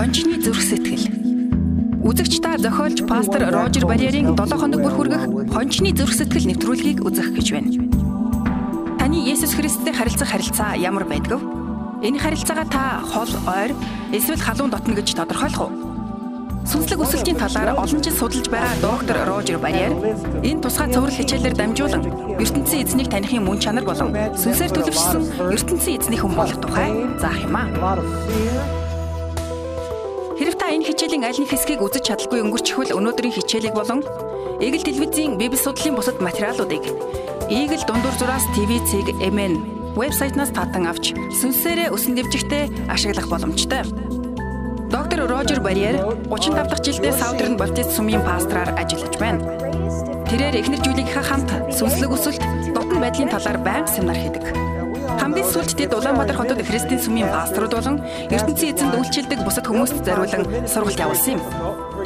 Хончны зүрх сэтгэл. Үзэгч та зохиолч пастор Рожер Барьерийн 7 хоног бүр хүргэх Хончны зүрх сэтгэл нэвтрүүлгийг үзэх гэж байна. Таны Есүс Христтэй харилцаа ямар байдг вэ? Энэ харилцаагаа та хол, ойр, эсвэл халуун дотно гэж тодорхойлох уу? Сүнслэг өсөлтийн талаар олон жил судалж байгаа доктор Рожер Барьер энэ тусгай цуврал хичээлээр дамжуулан ертөнцийн эзнийг таних мөн чанар болон сүнсээр төлөвшсөн ертөнцийн эзний хүн болох тухай заах юм аа. Хэрв та энэ хичээлийн аль нэг хэсгийг үзэж чадалгүй өнгөрчихвөл өнөөдрийн хичээлийг болон Eagle телевизийн Библи судлалын бусад материалуудыг Eagle дундуур зураас TV цэг MN вебсайтнаас татан авч сүнсээрээ өсөн дэвжигтэй ашиглах боломжтой. Доктор Рожер Барьер 35 дахь жилдээ Southern Baptist сумын пастораар ажиллаж байна. Тэрээр эхнэр Жулийнхаа хамт сүнслэг өсөлт, дотн байдлын талаар байнга семинар хийдэг. Хамгийн сүүлд тэд Улаанбаатар хотод Христийн сумын пасторууд болон ертөнцийн эзэнд үйлчилдэг бусад хүмүүст зориулан сургалт явуулсан юм.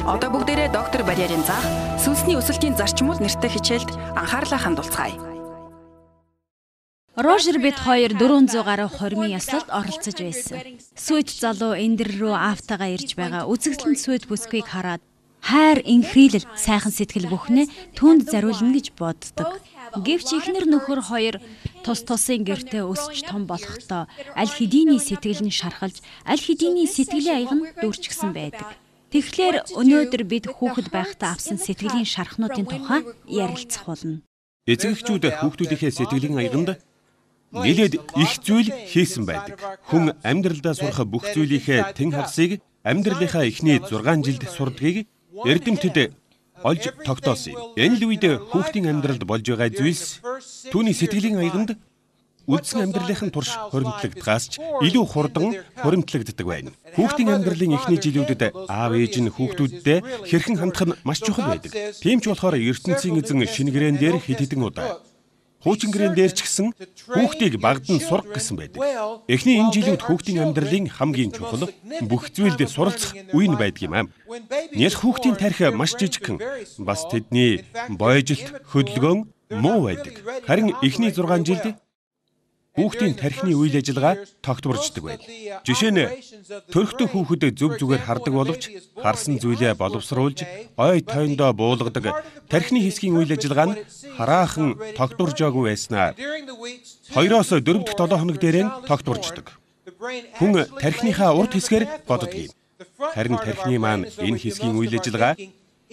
Одоо бүгдээрээ доктор Барьерийн заах сүнсний өсөлтийн зарчмууд нэртэй хичээлд анхаарлаа хандуулцгаая. Рожер бид хоёр 400 гаруй хормын ёслолд оролцож байсан. Сүйд залуу эндэр рүү автагаа ирж байгаа үзэгдлэн сүйд бүсгүйг хараад хайр, инхрийлэл, сайхан сэтгэл бүхнээ түүнд зориулна гэж боддог. Гэвч ихнэр нөхөр хоёр тус тусын гэртээ өсч том болохдоо аль хэдийний сэтгэл нь шархалж, аль хэдийний сэтгэлийн аяг нь дүүрчихсэн байдаг. Тэгэхээр өнөөдөр бид хүүхэд байхдаа авсан сэтгэлийн шархнуудын тухай ярилцах болно. Эцэгчүүд хүүхдүүдийнхээ сэтгэлийн аяганд нэлээд их зүйл хийсэн байдаг. Хүн амьдралдаа сурах бүх зүйлийнхээ тэн хагасыг амьдралынхаа эхний 6 жилд сурдгийг эрдэмтэд олж тогтоосон юм. Энэ л үед хүүхдийн амьдралд болж байгаа зүйлс түүний сэтгэлийн аяганд үндсэн амьдралын турш хоримтлагдахаас ч илүү хурдан хоримтлагддаг байна. Хүүхдийн амьдралын эхний жилүүдэд аав ээж нь хүүхдүүддээ хэрхэн хандах нь маш чухал байдаг. Тийм ч болохоор ертөнцийн эзэн шинэ гэрээн дээр хэд хэдэн удаа хуучин гэрээн дээр ч гэсэн хүүхдийг багдан сурах гэсэн байдаг. Эхний энэ жилүүд хүүхдийн амьдралын хамгийн чухал бүх зүйлд суралцах үе нь байдаг юм аа. Нялх хүүхдийн тархи маш жижигхэн, бас тэдний бойжилт, хөдөлгөөн муу байдаг. Харин эхний 6 жилд хүүхдийн тархины үйл ажиллагаа тогтворждог байна. Жишээ нь төрхтөн хүүхэд зөв зүгээр хардаг боловч харсан зүйлээ боловсруулж, ой тойндоо буулгадаг тархины хэсгийн үйл ажиллагаа нь хараахан тогтворжоогүй байснаа 2-4 дахь 7 хоног дээр нь тогтворждог. Хүн тархиныхаа урд хэсгээр боддог юм. Харин тархины маань энэ хэсгийн үйл ажиллагаа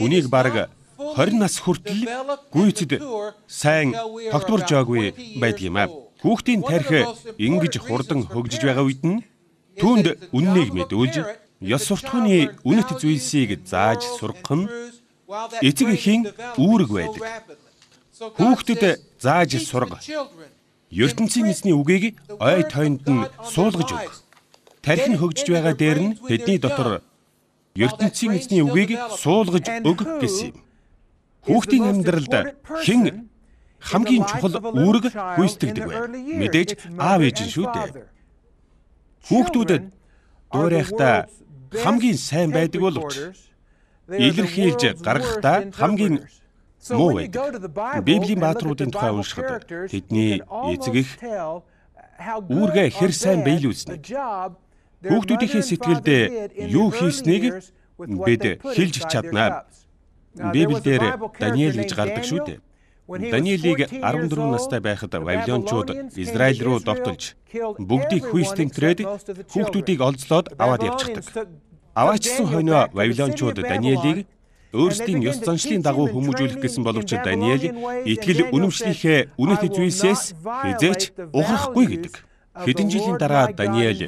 үнийг бараг 20 нас хүртэл гүйцэд сайн тогтворжоогүй байдаг юм аа. Хүүхдийн тархи ингэж хурдан хөгжиж байгаа үед нь түүнд үннийг мэдүүлж, ёс суртахууны үнэт зүйлсийг зааж сургах нь эцэг эхийн үүрэг байдаг. Хүүхдэд зааж сурга. ертөнцийн эзний үгийг ой тойнд нь суулгаж өг. Тархин хөгжиж байгаа дээр нь тэдний дотор ертөнцийн эзний үгийг суулгаж өг гэсэн юм. Хүүхдийн амьдралд хэн хамгийн чухал үүрэг гүйцэтгэдэг вэ? Мэдээж аав ээж нь шүү дээ. Хүүхдүүдэд дуурайхдаа хамгийн сайн байдаг боловч илэрхийлж гаргахдаа хамгийн муу байдаг. Библийн бааtruудын тухай уншихад тэдний эцэг их үүргээ хэр сайн биелүүлсэнийг, хүүхдүүдийнхээ сэтгэлд юу хийснийг бид хэлж чаднаа. Библиэлд Даниэл гэж гардаг шүү дээ. Даниэлийг 14 настай байхад Вавилончууд Израиль руу довтолж бүгдийг хүйстэнтрээд хүүхдүүдийг олзлоод аваад явчихдаг. Аваачсан хойноо Вавилончууд Даниэлийг өөрсдийн ёс заншлын дагуу хүмүүжүүлэх гэсэн боловч Даниэл итгэл үнэмшлийнхээ үнэт зүйлсээс хизээч ухрахгүй гэдэг. Хэдэн жилийн дараа Даниэл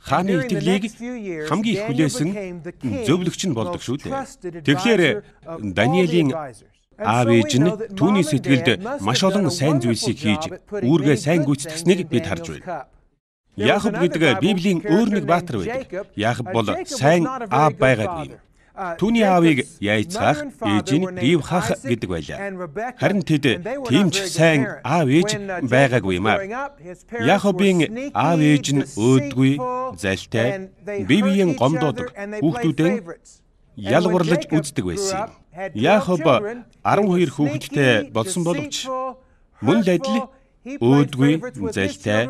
хааны итгэлийг хамгийн их хүлээсэн зөвлөгч нь болдог шүү дээ. Тэгэхээр Даниэлийн аав ээж нь түүний сэтгэлд маш олон сайн зүйлсийг хийж үүргээ сайн гүйцэтгэснийг бид харж байна. Яаков гэдэг Библийн өөр нэг баатар байдаг. Яаков бол сайн аав байгаагүй юм. Түүний аавыг Яйцхах, ээж нь Ривхах гэдэг байлаа. Харин тэд тийм ч сайн аав ээж байгаагүй юм аа. Яаковын аав ээж нь өөдгүй, залтай, Библийн гомдоодог хүүхдүүдэн ялгуурлаж үздэг байсан юм. Яаков 12 хүүхэдтэй болсон боловч мөн л адил өөдгүй, залтай,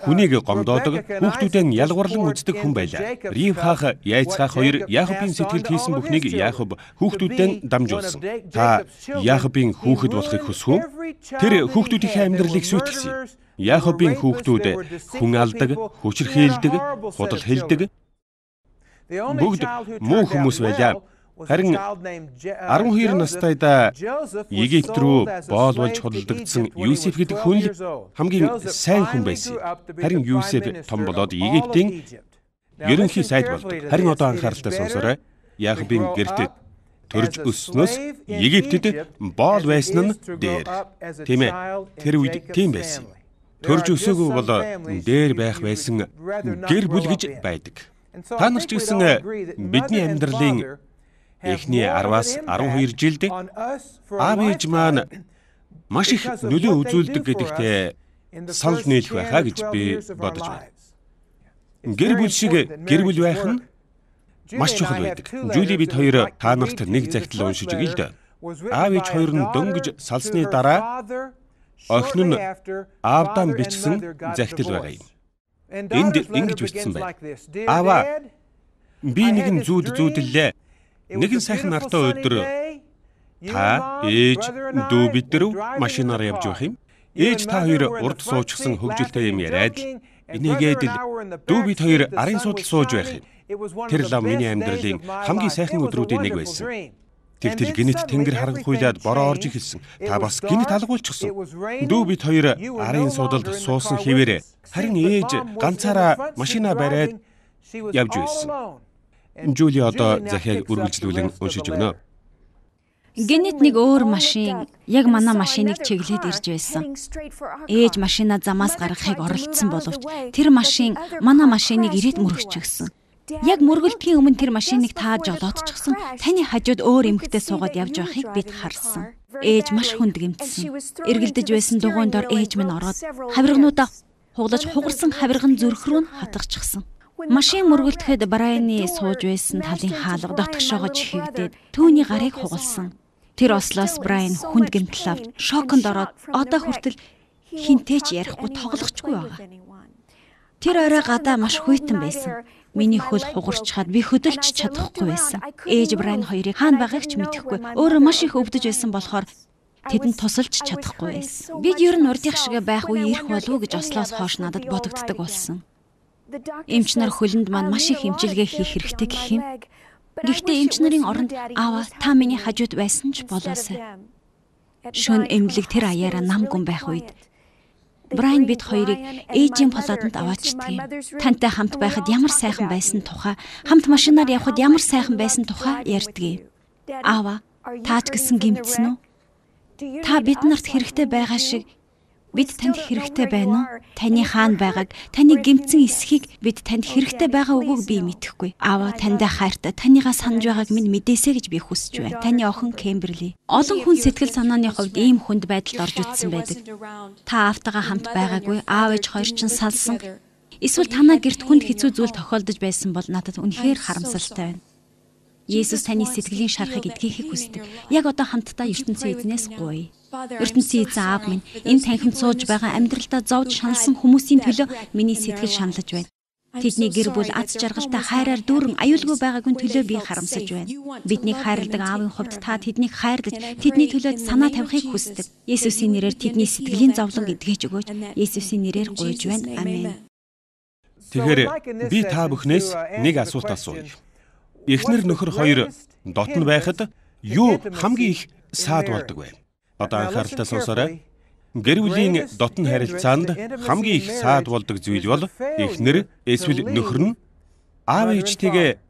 хүнийг гомдоодог, хүүхдүүдэн ялгуурлан үздэг хүн байлаа. Ривхах, Яйцхах хоёр Яакобын сэтгэлд хийсэн бүхнийг Яакоб хүүхдүүдэн дамжуулсан. Та Яакобын хүүхэд болохыг хүсв үү? Тэр хүүхдүүдийнхээ амьдралыг сүйтгэсэн. Яакобын хүүхдүүд хүн алдаг, хүчрхийлдэг, худал хэлдэг. Бүгд муу хүмүүс байлаа. Харин 12 настайдаа Египт рүү боол болж худалдагдсан Юсеф гэдэг хүн л хамгийн сайн хүн байсан. Харин Юсеф том болоод Египтийн ерөнхий сайд болдог. Харин одоо анхааралтай сонсоорой. Яакобын гэрт төрж өснөөс Египтэд боол байсан нь дээр. Тийм ээ. Тэр үед тийм байсан. Төрж өсөөгүй бол дээр байх байсан гэр бүл гэж байдаг. Та нар ч гэсэн бидний амьдралын эхний 10-аас 12 жилд аав ээж маань маш их нөлөө үзүүлдэг гэдэгтээ санал нийлэх байхаа гэж би бодож байна. Гэр бүл шиг гэр бүл байх нь маш чухал байдаг. Жули бид хоёр та нарт нэг захидал уншиж өгье л дээ. Аав ээж хоёр нь дөнгөж салсны дараа охин нь аавдаа бичсэн захидал байгаа юм. Энд ингэж бичсэн байна. Аава, би нэгэн зүүдлээ. Нэгэн сайхан нартай өдөр та, ээж, дүү бид нар машинаар явж байх юм. Ээж та хоёр урд суучихсан хөгжилтэй юм яриад л энийгээд л дүү бид хоёр арын суудал сууж байх юм. Тэр лав миний амьдралын хамгийн сайхан өдрүүдийн нэг байсан. Тэгтэл гинэт тэнгэр харанхуйлаад бороо орж ихэлсэн. Та бас гинэт алгуулчихсан. Дүү бид хоёр арын суудалд суусан хэвээрээ. Харин ээж ганцаараа машинаа бариад явж байсан. Жули одоо захиаг үргэлжлүүлэн уншиж өгнө. Гинэт нэг өөр машин яг манай машиныг чиглээд ирж байсан. Ээж машинаа замаас гаргахыг оролдсон боловч тэр машин манай машиныг ирээд мөрөгчихсөн. Яг мөргөлтгийн өмнө тэр машиныг тааж жолоодчихсон. Таны хажууд өөр эмэгтэй суугаад явж байхыг бид харсан. Ээж маш хүнд гэмтсэн. Эргэлдэж байсан дугуйн дор ээж минь ороод хавиргануудаа хуглаж хугарсан хавирган зүрх рүү хатгачихсан. Машин мөргөлдөхэд Брайаны сууж байсан талын хаалга дотгошоогоо чихэгдээд түүний гарыг хугалсан. Тэр ослоос Брайан хүнд гэмтэл авч шоконд ороод одоо хүртэл хинтээ ч ярихгүй тоглохчгүй байгаа. Тэр орой гадаа маш хүйтэн байсан. Миний хөл хугарчхаад би хөдөлж чадахгүй байсан. Ээж Брайан хоёрыг хаана байгааг ч мэдэхгүй. Өөрөө маш их өвдөж байсан болохоор тэдэнд тусалж чадахгүй байсан. Бид ер нь урдих шиг байх үе ирэх болов уу гэж ослоос хойш надад бодогддог болсон. Эмч нар хөлөнд маань маш их эмчилгээ хийх хэрэгтэй гэх юм. Гэхдээ эмч нарын оронд аава та миний хажууд байсан ч болоосай. Шөнө эмнэлэг тэр аяараа нам гүн байх үед Брайан бид хоёрыг ээжийн палатанд аваачдаг. Тантай хамт байхад ямар сайхан байсан тухай, хамт машинаар явхад ямар сайхан байсан тухай ярьдаг. Аава, таач гэсэн гэмтсэн үү? Та бид нарт хэрэгтэй байгаа шиг бид танд хэрэгтэй байна уу? Таны хаана байгааг, таны гэмтсэн эсхийг бид танд хэрэгтэй байгаа үгүйг би мэдэхгүй. Аава таньдаа хайртай, таныгаа санаж байгааг минь мэдээсэй гэж би хүсэж байна. Таны охин Кэмберли. Олон хүн сэтгэл санааны хувьд ийм хүнд байдалд орж үзсэн байдаг. Та аавтайгаа хамт байгаагүй, аав ээж хоёр ч салсан. Эсвэл танаа гэрт хүнд хэцүү зүйл тохиолдож байсан бол надад үнэхээр харамсалтай байна. Есүс таны сэтгэлийн шарахыг эдгэхийг хүсдэг. Яг одоо хамтдаа ертөнцийн эзнээс гуй. ертөнцийн эзэн аав минь энэ танхимд сууж байгаа амьдралдаа зовж шаналсан хүмүүсийн төлөө миний сэтгэл шаналж байна. Тэдний гэр бүл аз жаргалтай хайраар дүүрэн аюулгүй байгаагийн төлөө би харамсаж байна. Биднийг хайрладаг аавын хувьд та тэднийг хайрлаж, тэдний төлөө санаа тавихыг хүсдэг. Есүсийн нэрээр тэдний сэтгэлийн зовлон эдгэж өгөөч. Есүсийн нэрээр гуйж байна. Амен. Тэгэхээр би та бүхнээс нэг асуулт асууя. Эхнэр нөхөр хоёр дотн байхад юу хамгийн их саад болдог вэ? Одоо анхааралтай сонсоорой. Гэр бүлийн дотн харилцаанд хамгийн их саад болдог зүйл бол эхнэр эсвэл нөхөр нь аав ээжтэйгээ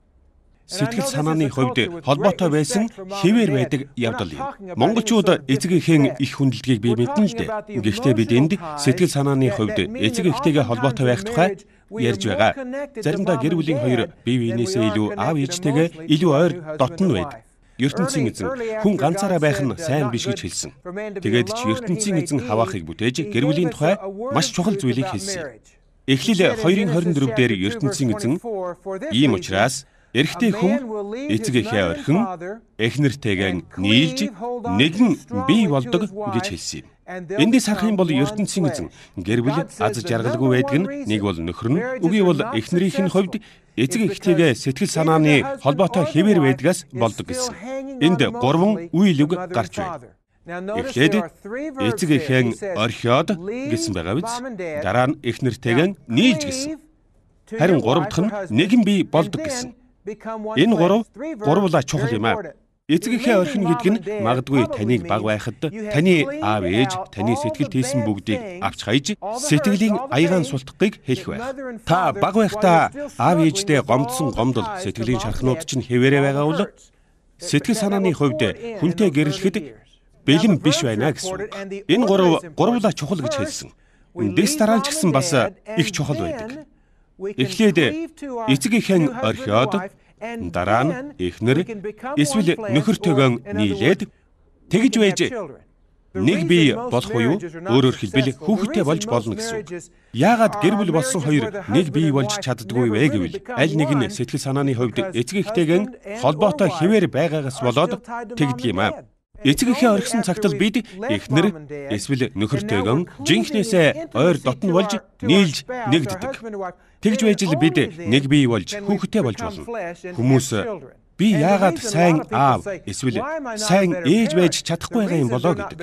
сэтгэл санааны хувьд холбоотой байсан хэвээр байдаг явдал юм. Монголчууд эцэг эхийн их хүндэлгийг би мэднэ л дээ. Гэхдээ бид энд сэтгэл санааны хувьд эцэг эхтэйгээ холбоотой байх тухай ярьж байгаа. Заримдаа гэр бүлийн хоёр бие биенээсээ илүү аав ээжтэйгээ илүү ойр дотн байдаг. ертөнцийн эзэн хүн ганцаараа байх нь сайн биш гэж хэлсэн. Тэгээд ч ертөнцийн эзэн хаваахыг бүтээж гэр бүлийн тухай маш чухал зүйлийг хэлсэн. Эхлэл 2:24 дээр ертөнцийн эзэн ийм учраас Эрэгтэй хүн эцэг эхээ орхин эхнэртэйгээ нийлж нэгэн бие болдог гэж хэлсэн юм. Эндээс харах юм бол ертөнцийн эзэн гэр бүл аз жаргалгүй байдаг нь нэг бол нөхөр нь, үгүй бол эхнэрийнх нь хувьд эцэг эхтэйгээ сэтгэл санааны холбоотой хэвээр байдгаас болдог гэсэн. Энд 3 үйл үг гарч байна. Эхлээд эцэг эхэн орхиод гэсэн байгаа биз. Дараа нь эхнэртэйгээ нийлж гэсэн. Харин 3 дахь нь нэгэн бие болдог гэсэн. Энэ 3 гурвлаа чухал юм аа. Эцэг эхээ орхино гэдэг нь магадгүй таныг баг байхад таны аав ээж таны сэтгэл тийсэн бүгдийг авч хаяж сэтгэлийн аягаан султахыг хэлэх байх. Та баг байхдаа аав ээждээ гомдсон гомдол сэтгэлийн шархнууд чинь хэвээрээ байгаа бол сэтгэл санааны хувьд хүнтэй гэрлэхэд бэлэн биш байна гэсэн. Энэ гурвлаа чухал гэж хэлсэн. Дэс дараа нь ч гэсэн бас их чухал байдаг. Эхлээд эцэг эхэн орхиод дараа нь эхнэр эсвэл нөхөртэйгөө нийлээд тэгж байж нэг бие болох уу? Өөрөөр хэлбэл хүүхэдтэй болж болно гэсэн үг. Яагаад гэр бүл болсон хоёр нэг бие болж чаддгүй вэ гэвэл аль нэг нь сэтгэл санааны хувьд эцэг эхтэйгээ холбоотой хэвээр байгаагаас болоод тэгдэг юм аа. Эцэг эхээ орхисон цагт л бид эхнэр эсвэл нөхөртэйгөө жинхнээсээ ойр дотн болж нийлж нэгддэг. Тэгж байж л бид нэг бие болж хүүхэдтэй болж болно. Хүмүүс би яагаад сайн аав эсвэл сайн ээж байж чадахгүй байгаа юм болоо гэдэг.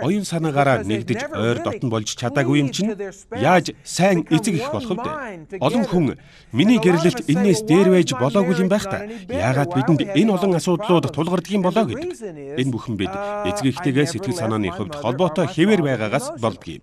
Оюун санаагаараа нэгдэж ойр дотн болж чадаагүй юм чинь яаж сайн эцэг эх болох вэ? Олон хүн миний гэрлэлт энээс дээр байж болоогүй юм байх та. Яагаад бидэнд энэ олон асуудлууд тулгардаг юм болоо гэдэг. Энэ бүхэн бид эцэг эхтэйгээ сэтгэл санааны хувьд холбоотой хэвээр байгаагаас болдгийм.